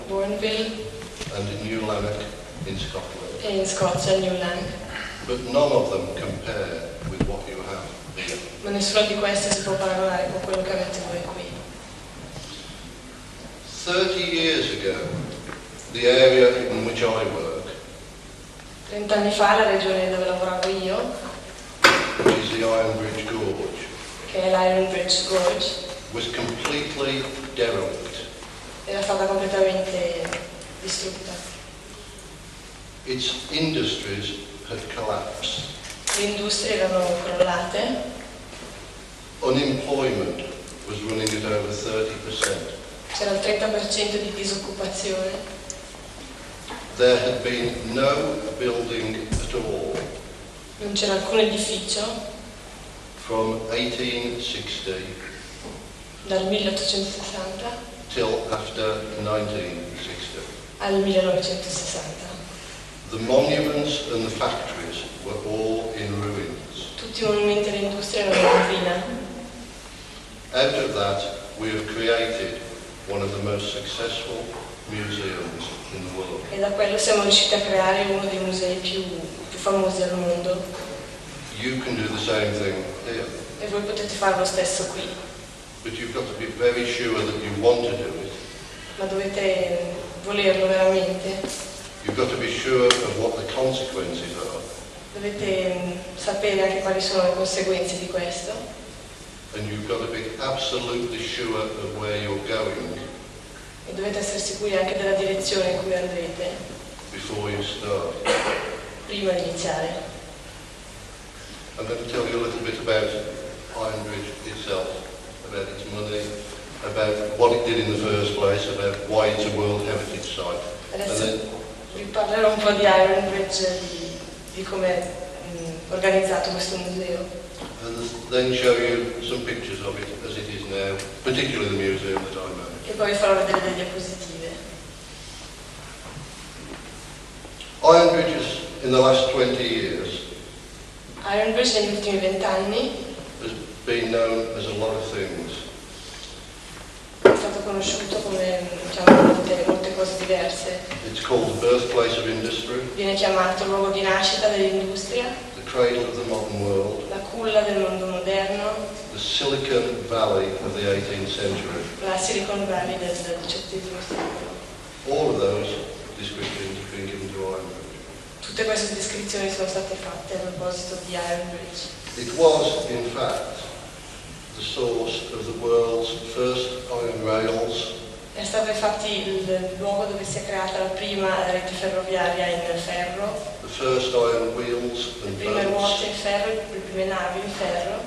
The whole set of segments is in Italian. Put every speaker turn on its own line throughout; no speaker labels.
Bourneville,
and
in New Lanark in Scotland.
e in Scozia, New Lanark.
But none of them compare with what you have here.
Ma nessuna di queste si può paragonare con quello che avete voi qui.
30 years ago, the area in which I work,
30 anni fa la regione dove lavoravo io,
which is the Ironbridge Gorge,
che è l'Ironbridge Gorge,
was completely derelict.
era stata completamente distrutta.
Its industries had collapsed.
Le industrie erano crollate,
Unemployment was running at over 30%.
c'era il 30% di disoccupazione,
There had been no building at all
non c'era alcun edificio
from 1860
dal 1860
till after 1960.
al 1960.
The monuments and the factories were all in ruins.
Tutti i monumenti dell'industria erano in rovina.
Out of that, we have created one of the most successful museums in the world.
E da quello siamo riusciti a creare uno dei musei più famosi al mondo.
You can do the same thing here,
E voi potete fare lo stesso qui,
but you've got to be very sure that you want to do it.
ma dovete volerlo veramente.
You've got to be sure of what the consequences are,
Dovete sapere anche quali sono le conseguenze di questo.
and you've got to be absolutely sure of where you're going
E dovete essere sicuri anche della direzione in cui andrete
before you start.
prima di iniziare.
I'm going to tell you a little bit about Ironbridge itself, about its money, about what it did in the first place, about why it's a World Heritage Site.
Adesso vi parlerò un po' di Ironbridge, di come è organizzato questo museo.
And then show you some pictures of it as it is now, particularly the museum that I manage.
E poi vi farò vedere delle diapositive.
Ironbridge is, in the last 20 years,
Ironbridge negli ultimi 20 anni
has been known as a lot of things.
è stato conosciuto come, diciamo, molte cose diverse.
It's called the birthplace of industry,
Viene chiamato luogo di nascita dell'industria,
the cradle of the modern world,
la culla del mondo moderno,
the Silicon Valley of the 18th century.
la Silicon Valley del XVIII secolo.
All of those descriptions have been given to Ironbridge.
Tutte queste descrizioni sono state fatte a proposito di Ironbridge.
It was, in fact, the source of the world's first iron rails,
È stato infatti il luogo dove si è creata la prima rete ferroviaria in ferro,
the first iron wheels
le
and
prime ruote
boats,
in ferro, le prime navi in ferro,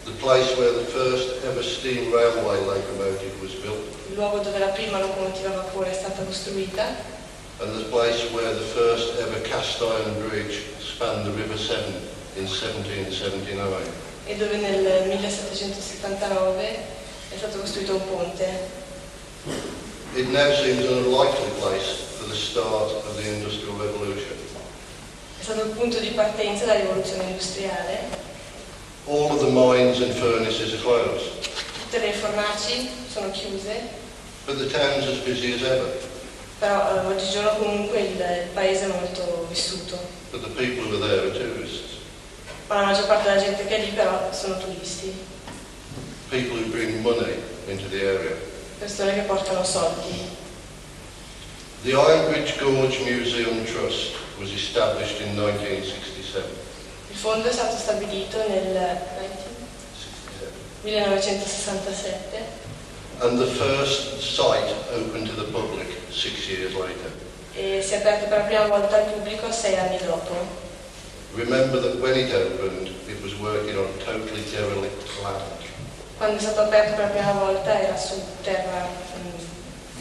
the place where the first ever steam railway locomotive was built,
il luogo dove la prima locomotiva a vapore è stata costruita,
and the place where the first ever cast iron bridge spanned the River Severn in 1779.
e dove nel 1779 è stato costruito un ponte.
It now seems an unlikely place for the start of the Industrial Revolution.
È stato il punto di partenza della rivoluzione industriale.
All of the mines and furnaces are closed,
Tutte le fornaci sono chiuse,
but the town's as busy as ever.
però oggigiorno comunque il paese è molto vissuto.
But the people who are there are tourists,
Ma la maggior parte della gente che è lì però sono turisti,
people who bring money into the area.
persone che portano soldi.
The Ironbridge Gorge Museum Trust was established in 1967.
Il fondo è stato stabilito nel 1967
And the first site opened to the public 6 years later.
e si è aperto per la prima volta al pubblico 6 anni dopo.
Remember that when it opened, it was working on totally derelict land.
Quando è stato aperto per la prima volta era su terra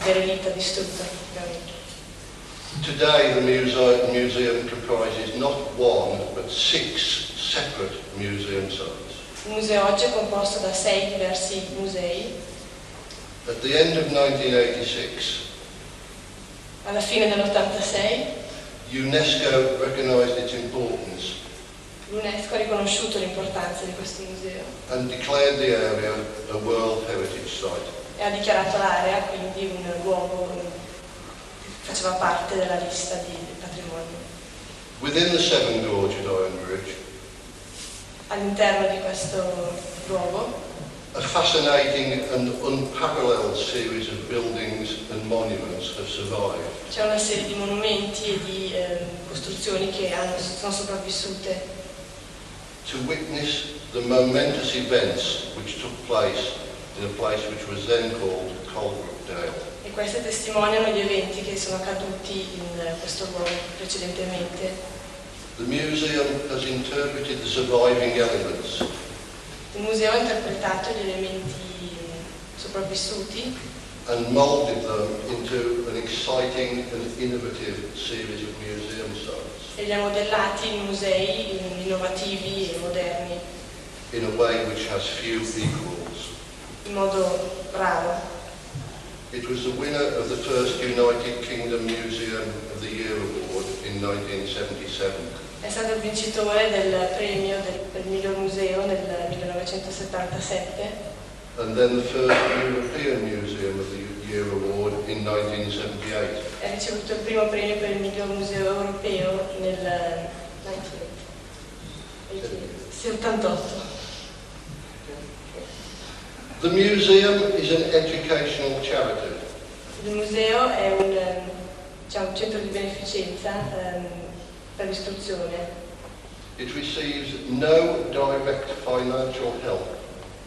derelitta, distrutta praticamente.
Today the museum comprises not one but 6 separate museum sites.
Il museo oggi è composto da 6 diversi musei.
At the end of 1986,
Alla fine dell'86
UNESCO recognized its importance
l'Unesco ha riconosciuto l'importanza di questo museo
and declared the area a World Heritage Site.
e ha dichiarato l'area quindi un luogo che faceva parte della lista di patrimonio.
Within the Seven Gorge at Ironbridge,
All'interno di questo luogo
a fascinating and unparalleled series of buildings and monuments have survived.
c'è una serie di monumenti e di costruzioni che sono sopravvissute
To witness the momentous events which took place in a place which was then called Colbert.
e queste testimoniano gli eventi che sono accaduti in questo luogo precedentemente.
The museum has interpreted the surviving elements
Il museo ha interpretato gli elementi sopravvissuti
and moulded them into an exciting and innovative series of museum sites
e li ha modellati in musei innovativi e moderni,
in a way which has few equals.
in modo raro.
It was the winner of the first United Kingdom Museum of the Year Award in 1977.
È stato il vincitore del premio del miglior museo nel 1977
and then the first European Museum of the Year Award in 1978.
e ha ricevuto il primo premio per il miglior museo europeo nel 1988.
The museum is an educational charity.
Il museo è un centro di beneficenza per l'istruzione.
It receives no direct financial help,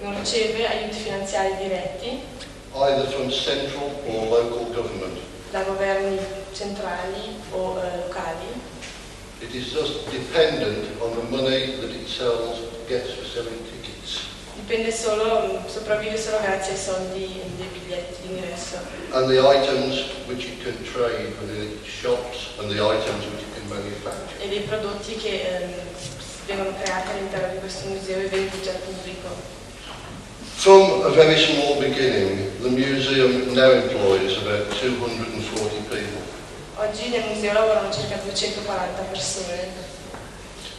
Non riceve aiuti finanziari diretti
either from central or local government.
da governi centrali o locali.
It is thus dependent on the money that it gets for selling tickets,
Sopravvive solo grazie ai soldi dei biglietti d'ingresso
and the items which it can trade within its shops and the items which it can manufacture.
e dei prodotti che vengono creati all'interno di questo museo e venduti al pubblico.
From a very small beginning, the museum now employs about 240 people.
Oggi nel museo lavorano circa 240 persone.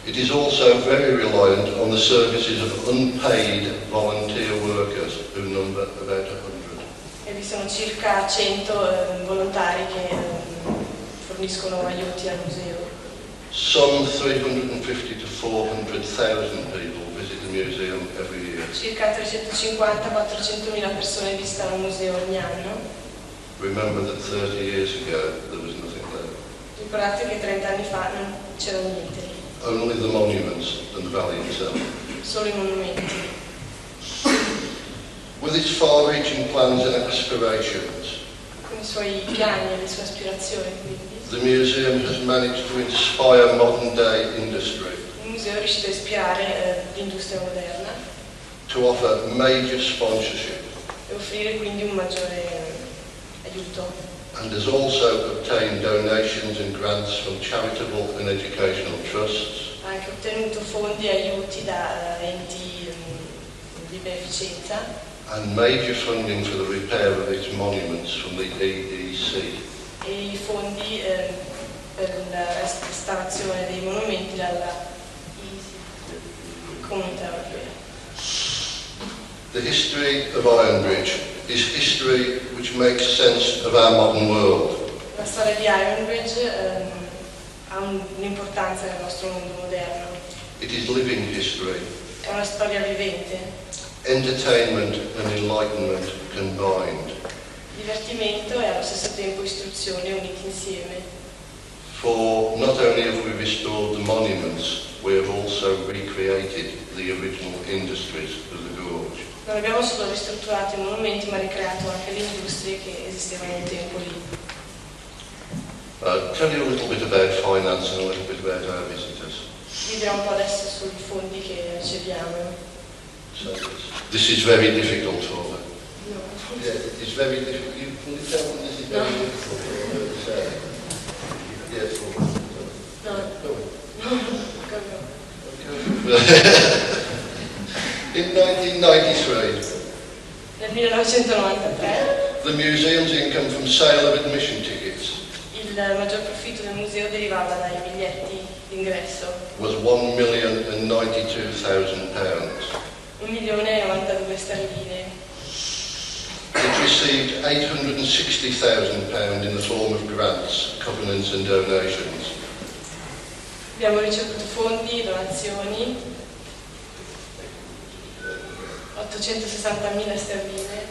It is also very reliant on the services of unpaid volunteer workers who number about 100.
E vi sono circa 100 volontari che forniscono aiuti al museo.
Some 350 to 400,000 people visit the museum every year.
Circa 350-400 mila persone visitano il museo ogni anno.
Remember that 30 years ago there was nothing there.
Ricordate che 30 anni fa non c'era niente lì,
Only the monuments and the valley itself.
solo i monumenti.
With its far-reaching plans and aspirations,
Con i suoi piani e le sue aspirazioni, quindi.
the museum has managed to inspire modern-day industry,
Il museo è riuscito a ispirare l'industria moderna
to offer major sponsorship,
e offrire quindi un maggiore aiuto.
and has also obtained donations and grants from charitable and educational trusts,
Ha anche ottenuto fondi e aiuti da enti di beneficenza
and major funding for the repair of its monuments from the EEC.
e i fondi per la restaurazione dei monumenti dalla Comunità Europea.
The history of Ironbridge is history which makes sense of our modern world.
La storia di Ironbridge ha un'importanza nel nostro mondo moderno.
It is living history,
È una storia vivente,
entertainment and enlightenment combined.
divertimento e allo stesso tempo istruzione uniti insieme.
For not only have we restored the monuments, we have also recreated the original industries of the Gorge.
Non abbiamo solo ristrutturato i monumenti, ma ricreato anche le industrie che esistevano un tempo lì.
Tell you a little bit about finance and a little bit about our visitors.
Vi dirò un po' adesso sui fondi che riceviamo.
So this is very difficult for them.
No.
Yeah, it is very difficult. You can you tell them this is very difficult for them to say? Yes.
No.
Go on.
Go, go.
In 1993,
Nel 1993
the museum's income from sale of admission tickets
il maggior profitto del museo derivava dai biglietti d'ingresso,
was £1,092,000.
£1.092.000 sterline.
It received £860,000 in the form of grants, covenants and donations.
Abbiamo ricevuto fondi, donazioni, 860.000 sterline,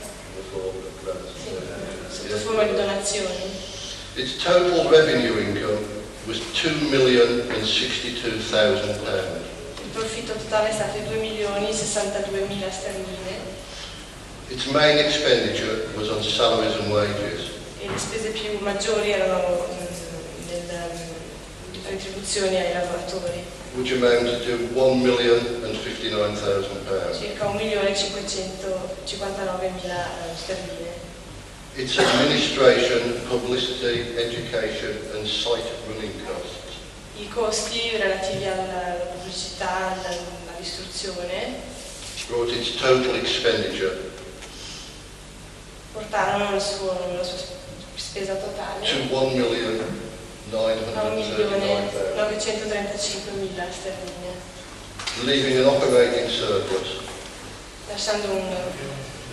sì, sotto forma di donazioni.
Its total revenue income was £2,062,000.
Il profitto totale è stato di 2.062.000 sterline.
Its main expenditure was on salaries and wages.
E le spese più maggiori erano nelle retribuzioni ai lavoratori.
Which amounted to £1,059,000.
Circa 1.559.000 sterline.
Its administration, publicity, education and site running costs.
I costi relativi alla pubblicità, all'istruzione
Brought its total expenditure
portarono la sua spesa totale
to
a
1,935,000,
1.935.000 sterline,
leaving an operating surplus
lasciando un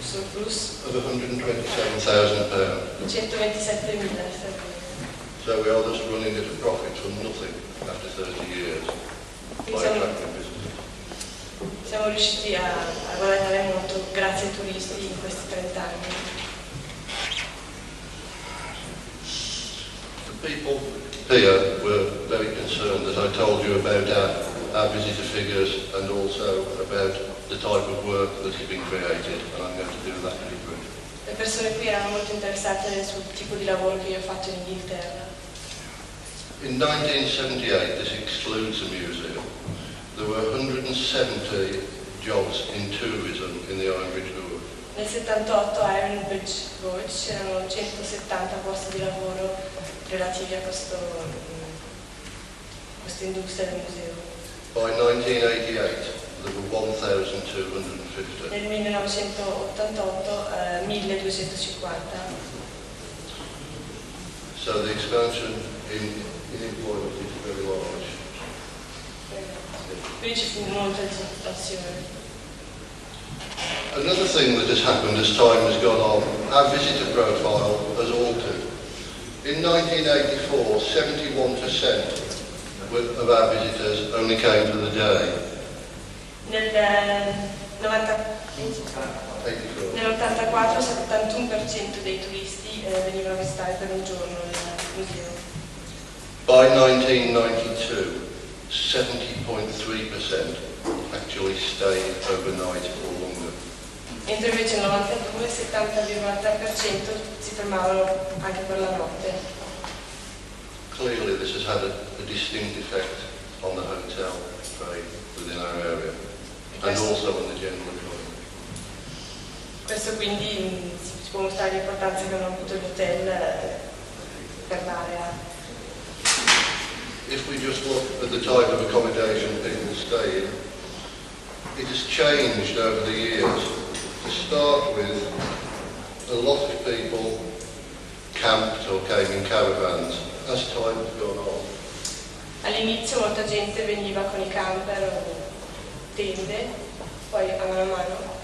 surplus
of £127,000.
di 127.000 sterline.
So we are just running at a profit from nothing after 30 years by attracting business.
Siamo riusciti a guadagnare molto grazie ai turisti in questi 30 anni.
The people here were very concerned that I told you about our visitor figures and also about the type of work that has been created, and I'm going to do that very briefly.
Le persone qui erano molto interessate sul tipo di lavoro che io ho fatto in Inghilterra.
In 1978, this excludes the museum, there were 170 jobs in tourism in the Ironbridge Gorge.
Nel 78 a Ironbridge Gorge c'erano 170 posti di lavoro relativi a questa industria del museo.
By 1988, there were 1,250.
Nel 1988 1250.
So the expansion in employment is very large.
Quindi ci fu molta disoccupazione.
Another thing that has happened as time has gone on, our visitor profile has altered. In 1984, 71% of our visitors only came for the day.
Nell'84 71% dei turisti venivano a visitare per un giorno il museo.
By 1992, 70.3% actually stayed overnight or longer.
Mentre invece nel 92 70,3% si fermavano anche per la notte.
Clearly this has had a distinct effect on the hotel trade within our area and also on the general economy.
Questo quindi si può mostrare l'importanza che hanno avuto gli hotel per l'area.
If we just look at the type of accommodation people stay in, it has changed over the years. To start with, a lot of people camped or came in caravans as time has gone on.
All'inizio molta gente veniva con i camper o tende, poi a mano.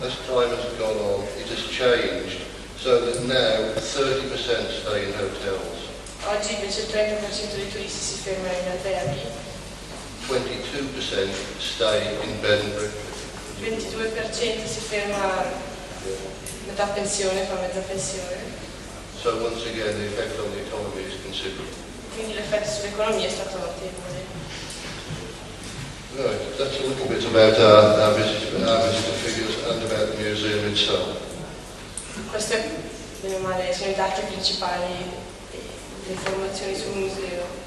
As time has gone on, it has changed so that now 30% stay in hotels.
Oggi invece il 30% dei turisti si fermano in alberghi,
22% stay in bed and breakfast.
il 22% si ferma a metà pensione, fa mezza pensione.
So once again, the effect on the economy is considerable.
Quindi l'effetto sull'economia è stato notevole.
Right, that's a little bit about our visitor figures and about the museum itself.
Queste, bene o male, sono i dati principali, le informazioni sul museo.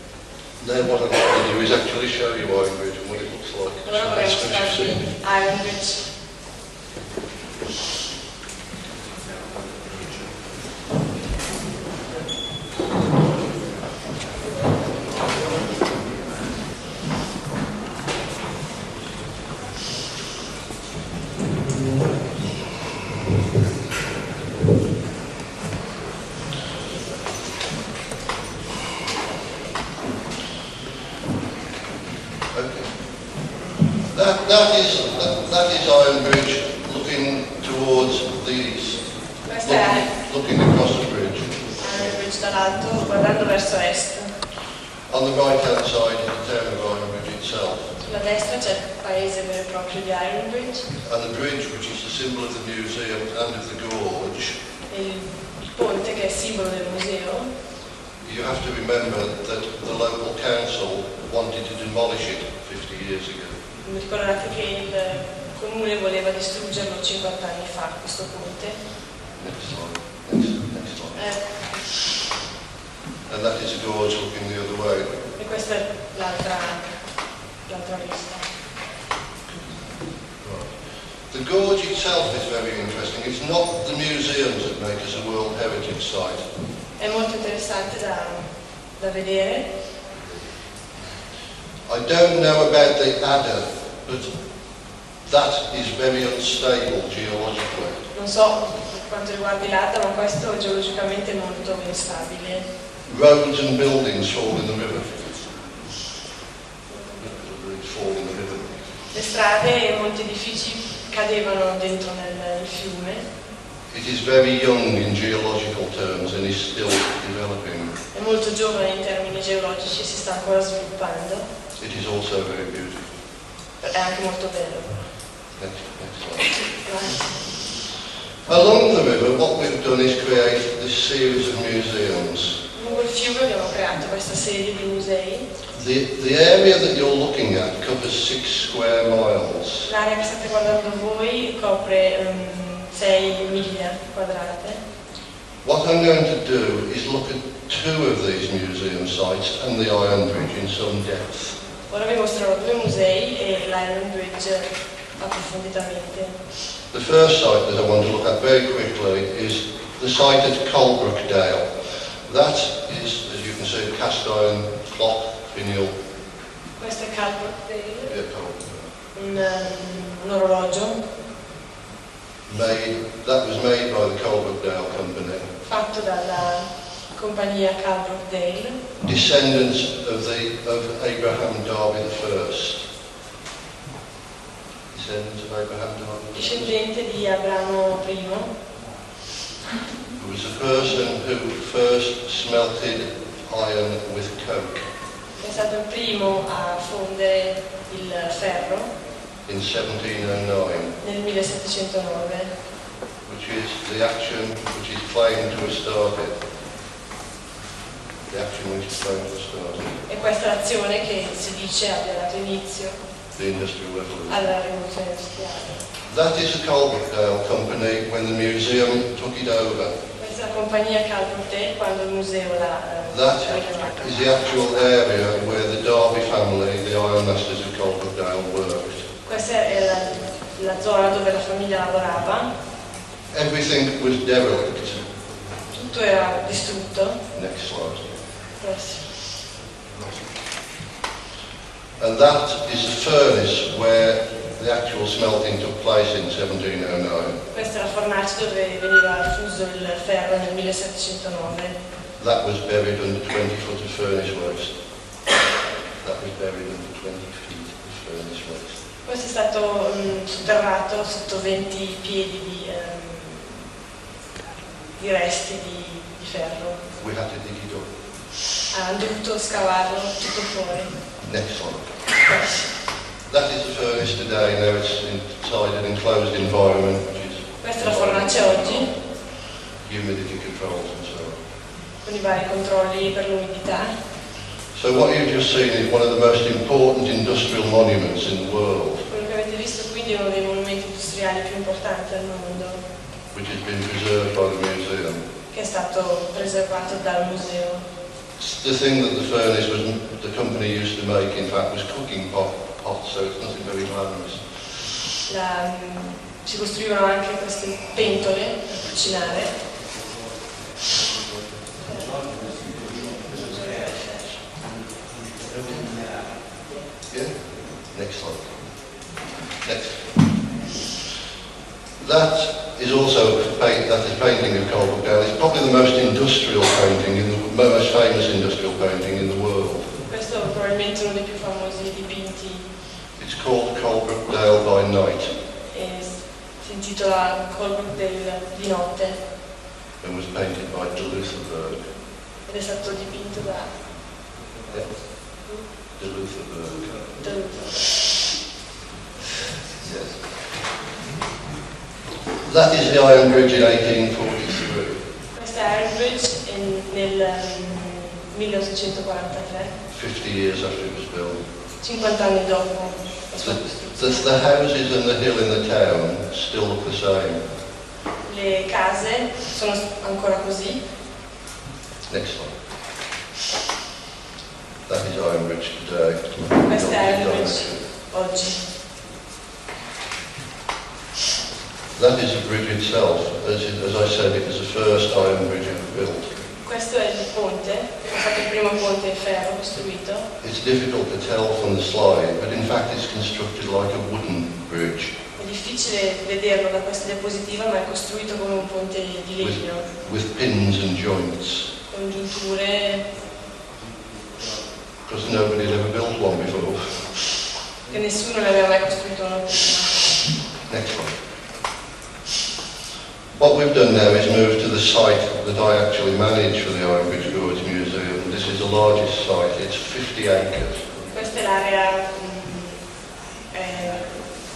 Now what I'm going to do is actually show you Ironbridge and what it looks like.
Ora vorrei mostrarvi Ironbridge.
That is Ironbridge looking towards the east.
Questa è
looking across the bridge.
Ironbridge dall'alto, guardando verso est.
On the right-hand side is the town of Ironbridge itself.
Sulla destra c'è il paese vero e proprio di Ironbridge.
And the bridge, which is the symbol of the museum and of the gorge.
E il ponte che è simbolo del museo.
You have to remember that the local council wanted to demolish it 50 years ago.
Ricordate che il comune voleva distruggerlo 50 anni fa, questo ponte.
Next slide. Next slide. And that is the gorge looking the other way.
E questa è l'altra vista.
The gorge itself is very interesting. It's not the museums that make us a World Heritage Site.
È molto interessante da vedere.
I don't know about the adder, but that is very unstable geologically.
Non so per quanto riguarda l'Adda, ma questo geologicamente è molto instabile.
Roads and buildings fall in the river. Fall in the river.
Le strade e molti edifici cadevano dentro nel fiume.
It is very young in geological terms and is still developing.
È molto giovane in termini geologici, si sta ancora sviluppando.
It is also very beautiful.
È anche molto bello.
Next slide. Along the river, what we've done is create this series of museums.
Lungo il fiume abbiamo creato questa serie di musei.
The area that you're looking at covers 6 square miles.
L'area che state guardando voi copre 6 miglia quadrate.
What I'm going to do is look at 2 of these museum sites and the Ironbridge in some depth.
Ora vi mostrerò 2 musei e l'Ironbridge approfonditamente.
The first site that I want to look at very quickly is the site at Colbert. That is, as you can see, a cast iron clock finial.
Questo è Colbert,
Yeah, Colbert.
un orologio
That was made by the Colbert Company.
fatto dalla compagnia Colbert,
Descendants of Abraham Darby I. Descendants of Abraham Darby I.
discendente di Abramo I,
Who was the person who first smelted iron with coke
è stato il primo a fondere il ferro
in 1709,
nel 1709,
which is the action which is claimed to have started. The action which is claimed to have started.
e questa è l'azione che si dice abbia dato inizio
The Industrial Revolution.
alla rivoluzione industriale.
That is the Colbert Company when the museum took it over.
Questa è la compagnia Colbert quando il museo l'ha
That
richiamata.
is the actual area where the Darby family, the ironmasters of Colbert worked.
Questa è la zona dove la famiglia lavorava.
Everything was derelict.
Tutto era distrutto.
Next slide.
Prossimo.
And that is the furnace where the actual smelting took place in 1709.
Questa è la fornace dove veniva fuso il ferro nel 1709.
That was buried under 20 foot of furnace waste. That was buried under 20 feet of furnace waste.
Questo è stato sotterrato sotto 20 piedi di resti di ferro.
We had to dig it up.
Hanno dovuto scavarlo tutto fuori.
Next slide.
Questo.
That is the furnace today. Now it's inside an enclosed environment, which is
Questa è la fornace oggi,
humidity controls and so on.
con i vari controlli per l'umidità.
So what you've just seen is one of the most important industrial monuments in the world,
Quello che avete visto quindi è uno dei monumenti industriali più importanti al mondo,
which has been preserved by the museum.
che è stato preservato dal museo.
The thing that the company used to make, in fact, was cooking pots, so it's nothing very glamorous.
Si costruivano anche queste pentole per cucinare.
Yeah? Next slide. Next. That is also that is painting of Colbert Dale. It's probably the most industrial painting, most famous industrial painting in the world.
Questo è probabilmente uno dei più famosi dipinti.
It's called Colbert Dale by Night.
Si intitola Colbert di notte.
And was painted by Ed
è stato dipinto da
Duluthberg. Yes. That is the Ironbridge in 1843.
Questa è Ironbridge nel 1843.
50 years after it was built.
50 anni dopo la sua costruzione.
The houses and the hill in the town still look the same.
Le case sono ancora così.
Next slide. That is Ironbridge today.
Questa è Ironbridge oggi.
That is the bridge itself. As I said, it was the first iron bridge ever built.
Questo è il ponte, è stato il primo ponte in ferro costruito.
It's difficult to tell from the slide, but in fact it's constructed like a wooden bridge.
È difficile vederlo da questa diapositiva, ma è costruito come un ponte di legno.
With pins and joints.
Con giunture.
Because nobody had ever built one before.
Che nessuno ne aveva mai costruito uno prima.
Next one. What we've done now is move to the site that I actually manage for the Ironbridge Gorge Museum. This is the largest site, it's 50 acres.
Questa è l'area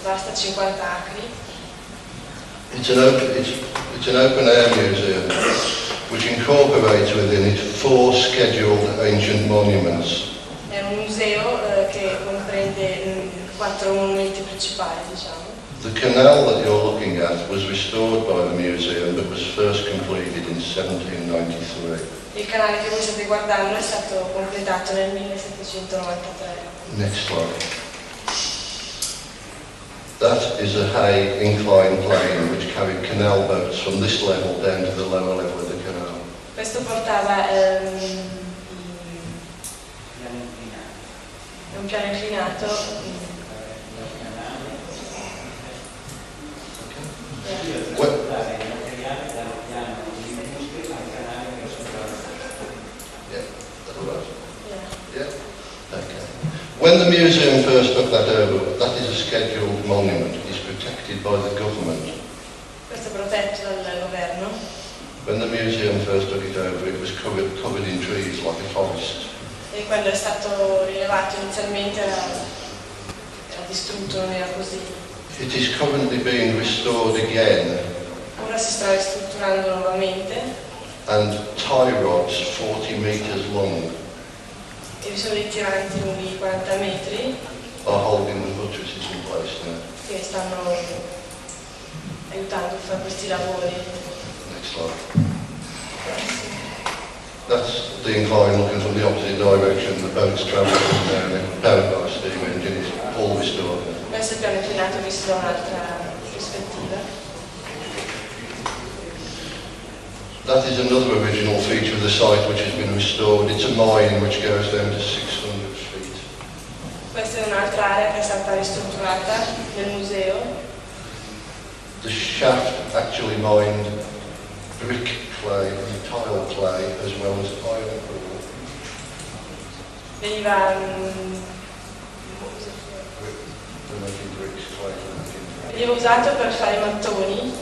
vasta 50 acri.
It's an open air museum which incorporates within it 4 scheduled ancient monuments.
È un museo che comprende 4 monumenti principali, diciamo.
The canal that you're looking at was restored by the museum but was first completed in 1793.
Il canale che voi state guardando è stato completato nel 1793.
Next slide. That is a hay inclined plane which carried canal boats from this level down to the lower level of the canal.
Questo portava un piano inclinato.
When the museum first took that over, that is a scheduled monument. It is protected by the government.
Questo è protetto dal governo.
When the museum first took it over, it was covered in trees like a forest.
E quando è stato rilevato inizialmente era distrutto, non era così.
It is currently being restored again.
Ora si sta ristrutturando nuovamente.
And tie rods 40 meters long
E vi sono dei tiranti lunghi 40 metri
are holding the buttresses in place now.
che stanno aiutando a fare questi lavori.
Next slide. That's the incline looking from the opposite direction. The boat's travelling down it, powered by a steam engine. It's all restored now.
Questo è il piano inclinato visto da un'altra prospettiva.
That is another original feature of the site which has been restored. It's a mine which goes down to 600 feet.
Questa è un'altra area che è stata ristrutturata nel museo.
The shaft actually mined brick clay and tile clay as well as iron ore.
Veniva usato per fare mattoni.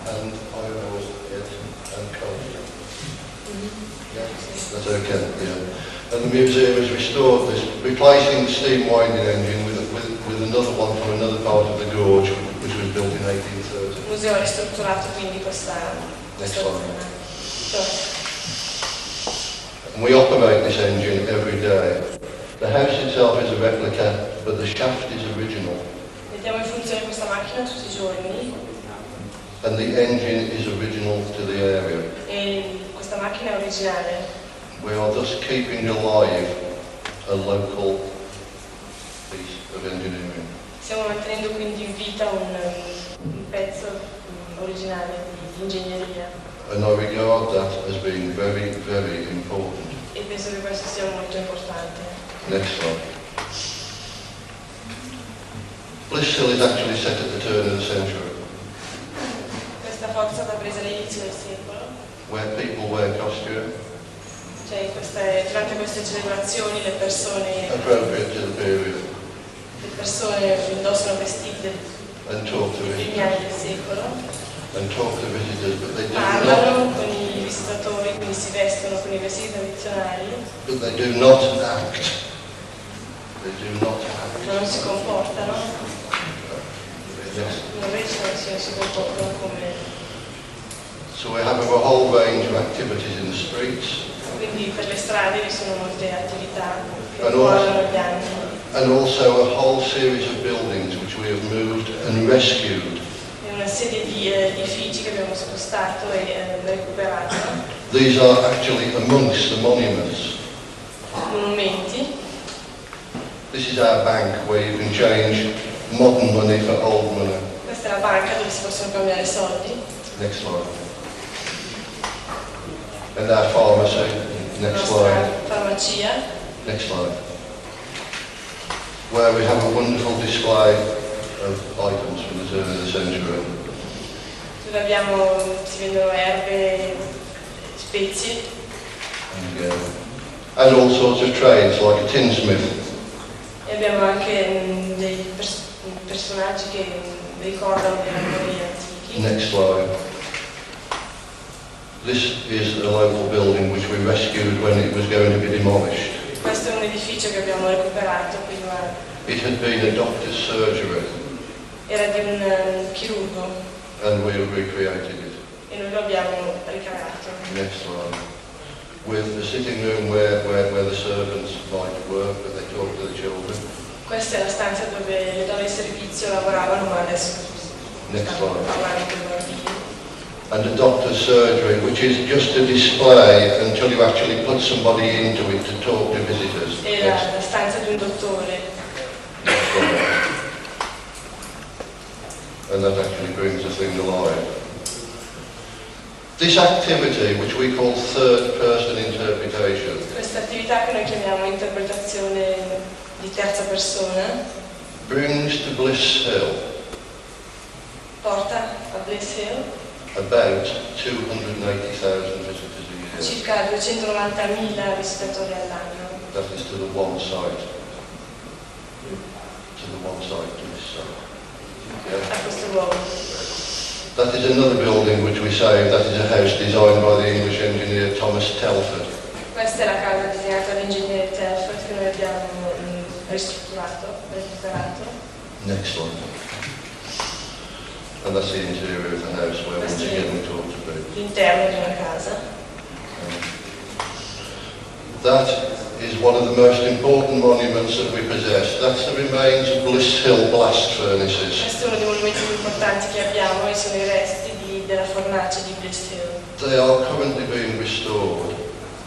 And iron ore, yes, and coal. Yeah, that's okay, yeah. And the museum has restored this, replacing the steam winding engine with another one from another part of the gorge, which was built in 1830.
Il museo ha ristrutturato quindi questa zona.
And we operate this engine every day. The house itself is a replica, but the shaft is original.
Mettiamo in funzione questa macchina tutti i giorni.
And the engine is original to the area.
E questa macchina è originale.
We are thus keeping alive a local piece of engineering.
Stiamo mantenendo quindi in vita un pezzo originale di ingegneria.
And I regard that as being very, very important.
E penso che questo sia molto importante.
Next slide. Bliss Hill is actually set at the turn of the century,
Questa foto è stata presa all'inizio del secolo.
where people wear costume
Cioè durante queste celebrazioni le persone
appropriate to the period.
Le persone indossano vestiti
and talk to
dei primi anni del
visitors.
secolo,
And talk to visitors, but they do
parlano
not.
con i visitatori, quindi si vestono con i vestiti tradizionali,
But they do not act. They do not act.
ma non si comportano,
Yes.
non restano, si comportano come...
So we have a whole range of activities in the streets,
Quindi per le strade vi sono molte attività che
Allora-
ruolano gli anni
and also a whole series of buildings which we have moved and rescued.
e una serie di edifici che abbiamo spostato e recuperato,
These are actually amongst the monuments.
monumenti.
This is our bank where you can change modern money for old money.
Questa è la banca dove si possono cambiare soldi,
Next slide. And our pharmacy.
la
Next
nostra
slide.
farmacia,
Next slide. Where we have a wonderful display of items from the turn of the century.
dove si vendono erbe, spezie
And all sorts of trades like a tinsmith.
e abbiamo anche dei personaggi che ricordano dei lavori antichi.
Next slide. This is a local building which we rescued when it was going to be demolished.
Questo è un edificio che abbiamo recuperato prima,
It had been a doctor's surgery
era di un chirurgo
and we have recreated it.
e noi lo abbiamo ricreato.
Next slide. With the sitting room where the servants might work, but they talk to the children.
Questa è la stanza dove le donne di servizio lavoravano, ma adesso
Next
stanno
slide.
parlando con i bambini.
And a doctor's surgery, which is just a display until you actually put somebody into it to talk to visitors.
E la stanza di un dottore.
Next slide. And that actually brings the thing alive. This activity, which we call third-person interpretation,
Questa attività che noi chiamiamo interpretazione di terza persona
brings to Bliss Hill
porta a Bliss Hill
about 280,000 visitors a year.
circa 290.000 visitatori all'anno.
That is to the one site. To the one site, to this site. Yeah.
A questo luogo.
That is another building which we saved. That is a house designed by the English engineer Thomas Telford.
Questa è la casa disegnata dall'ingegnere Telford che noi abbiamo ristrutturato, recuperato.
Next one. And that's the interior of the house where once again we talked about.
L'interno di una casa.
That is one of the most important monuments that we possess. That's the remains of Bliss Hill blast furnaces.
Questo è uno dei monumenti più importanti che abbiamo e sono i resti della fornace di Bliss Hill.
They are currently being restored.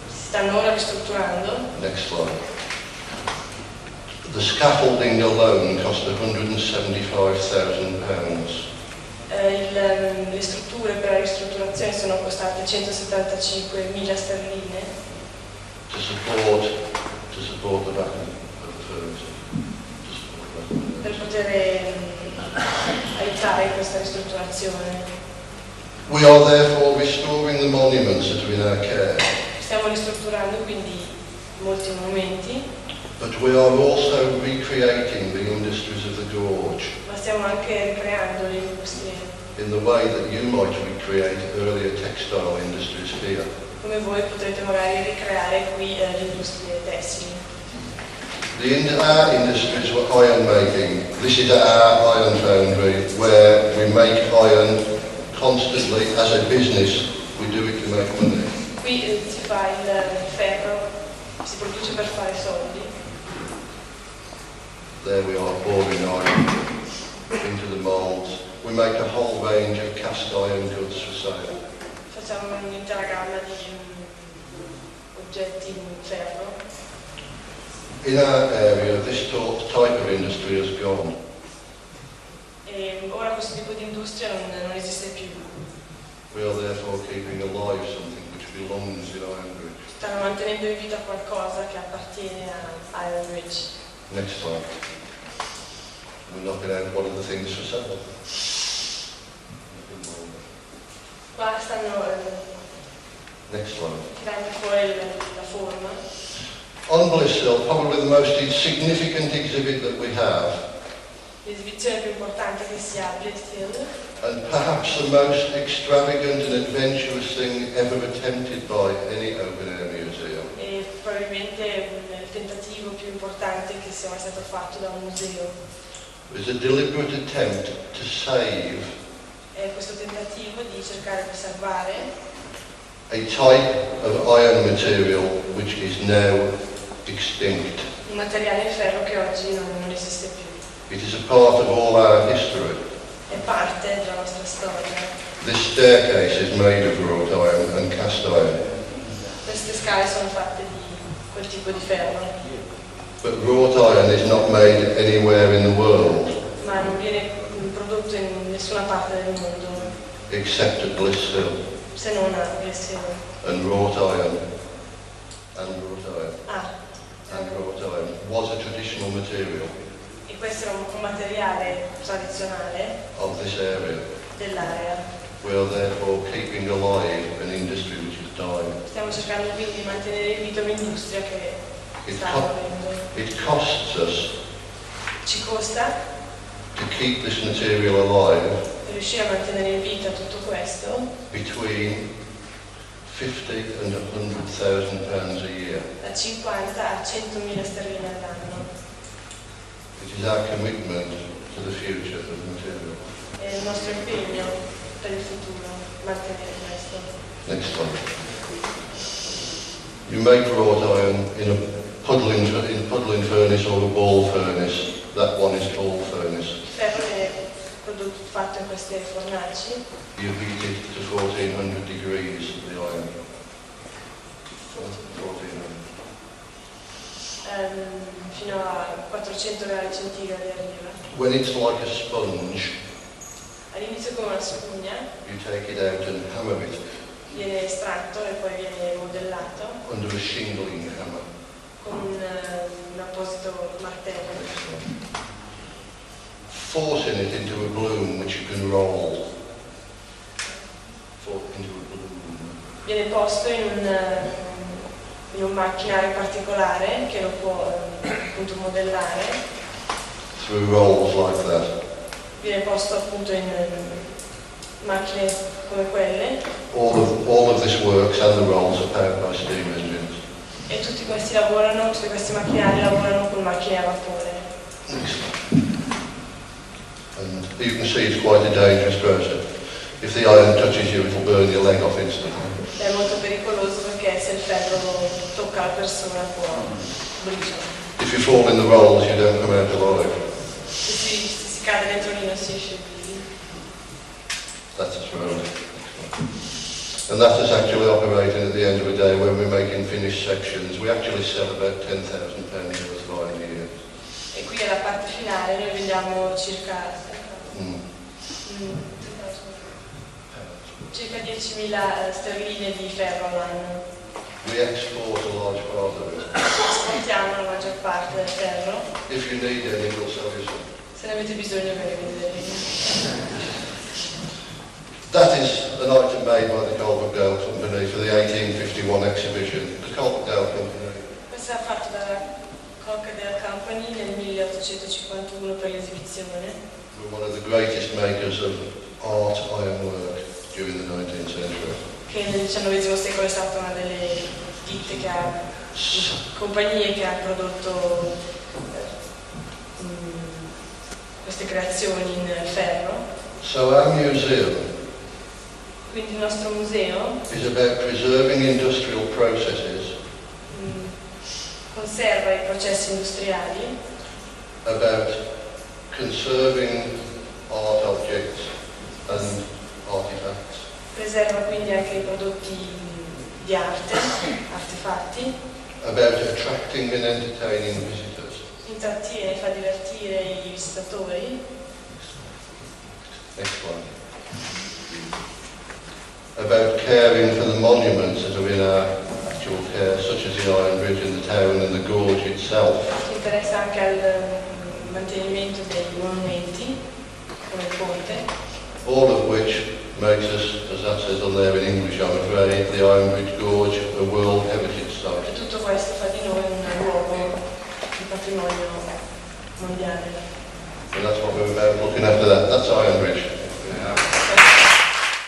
Si stanno ora ristrutturando.
Next slide. The scaffolding alone cost £175,000
Le strutture per la ristrutturazione sono costate 175.000 sterline
to support the back of the furnace.
per poter aiutare questa ristrutturazione.
We are therefore restoring the monuments that are in our care,
Stiamo ristrutturando quindi molti monumenti,
but we are also recreating the industries of the Gorge
ma stiamo anche ricreando le industrie,
in the way that you might recreate earlier textile industries here.
come voi potrete magari ricreare qui le industrie tessili.
Our industries were iron making. This is our iron foundry where we make iron constantly as a business. We do it to make money.
Qui si fa il ferro, si produce per fare soldi.
There we are pouring iron into the moulds. We make a whole range of cast iron goods for sale.
Facciamo un'intera gamma di oggetti in ferro.
In our area, this type of industry has gone.
E ora questo tipo di industria non esiste più.
We are therefore keeping alive something which belongs in Ironbridge.
Stanno mantenendo in vita qualcosa che appartiene a Irongridge.
Next slide. We're knocking out one of the things for sale.
Qua stanno
Next slide.
tirando fuori la forma.
On Bliss Hill, probably the most significant exhibit that we have,
l'esibizione più importante che si ha a Bliss Hill,
and perhaps the most extravagant and adventurous thing ever attempted by any open-air museum,
e probabilmente il tentativo più importante che sia mai stato fatto da un museo.
is a deliberate attempt to save
È questo tentativo di cercare di salvare
a type of iron material which is now extinct.
un materiale in ferro che oggi non esiste più.
It is a part of all our history.
È parte della nostra storia.
This staircase is made of wrought iron and cast iron,
Queste scale sono fatte di quel tipo di ferro,
but wrought iron is not made anywhere in the world
ma non viene prodotto in nessuna parte del mondo
except at Bliss Hill.
se non a Bliss Hill.
And wrought iron was a traditional material
E questo era un materiale tradizionale
of this area.
dell'area.
We are therefore keeping alive an industry which is dying.
Stiamo cercando quindi di mantenere in vita un'industria che sta morendo.
It costs us
Ci costa
to keep this material alive
riuscire a mantenere in vita tutto questo
between 50 and 100,000 pounds a year.
da 50 a 100.000 sterline all'anno.
It is our commitment to the future of the material.
È il nostro impegno per il futuro mantenere questo.
Next one. You make wrought iron in a puddling furnace or a ball furnace. That one is ball furnace.
Il ferro viene fatto in queste fornaci.
You heat it to 1400 degrees, the iron. 1400.
Fino a 400 gradi centigradi arriva.
When it's like a sponge,
All'inizio come una spugna,
you take it out and hammer it
viene estratto e poi viene modellato
under a shingling hammer.
con un apposito martello.
Forcing it into a bloom which you can roll. Into a bloom.
Viene posto in un macchinario particolare che lo può appunto modellare.
Through rolls like that.
Viene posto appunto in macchine come quelle.
All of this works and the rolls are powered by steam engines.
E tutti questi macchinari lavorano con macchine a vapore.
And you can see it's quite a dangerous process. If the iron touches you, it will burn your leg off instantly.
È molto pericoloso perché se il ferro tocca la persona può bruciare.
If you fall in the rolls, you don't come out alive.
Se si cade dentro lì non si esce vivi.
That's its road. And that is actually operating at the end of the day when we're making finished sections. We actually sell about £10,000 worth of iron a year.
E qui è la parte finale, noi vendiamo circa 10.000 sterline di ferro all'anno.
We export a large part of it.
Esportiamo la maggior parte del ferro.
If you need any, we'll sell you some.
Se ne avete bisogno ve ne venderemo.
That is an item made by the Colbert Company for the 1851 exhibition. The Colbert Company.
Questo è fatto dalla Colbert Company nel 1851 per l'esibizione.
We're one of the greatest makers of art ironwork during the 19th century.
Che nel XIX secolo è stata una delle ditte compagnie che ha prodotto queste creazioni in ferro.
So our museum
Quindi il nostro museo
is about preserving industrial processes,
conserva i processi industriali,
about conserving art objects and artifacts,
preserva quindi anche i prodotti di arte, artefatti,
about attracting and entertaining visitors,
intrattiene, fa divertire i visitatori.
next one, about caring for the monuments that are in our actual care, such as the Ironbridge in the town and the Gorge itself.
Si interessa anche al mantenimento dei monumenti, come il ponte.
All of which makes us, as that says on there in English, I'm afraid, the Ironbridge Gorge a World Heritage Site.
E tutto questo fa di noi un patrimonio mondiale.
And that's what we're about looking after that. That's Ironbridge.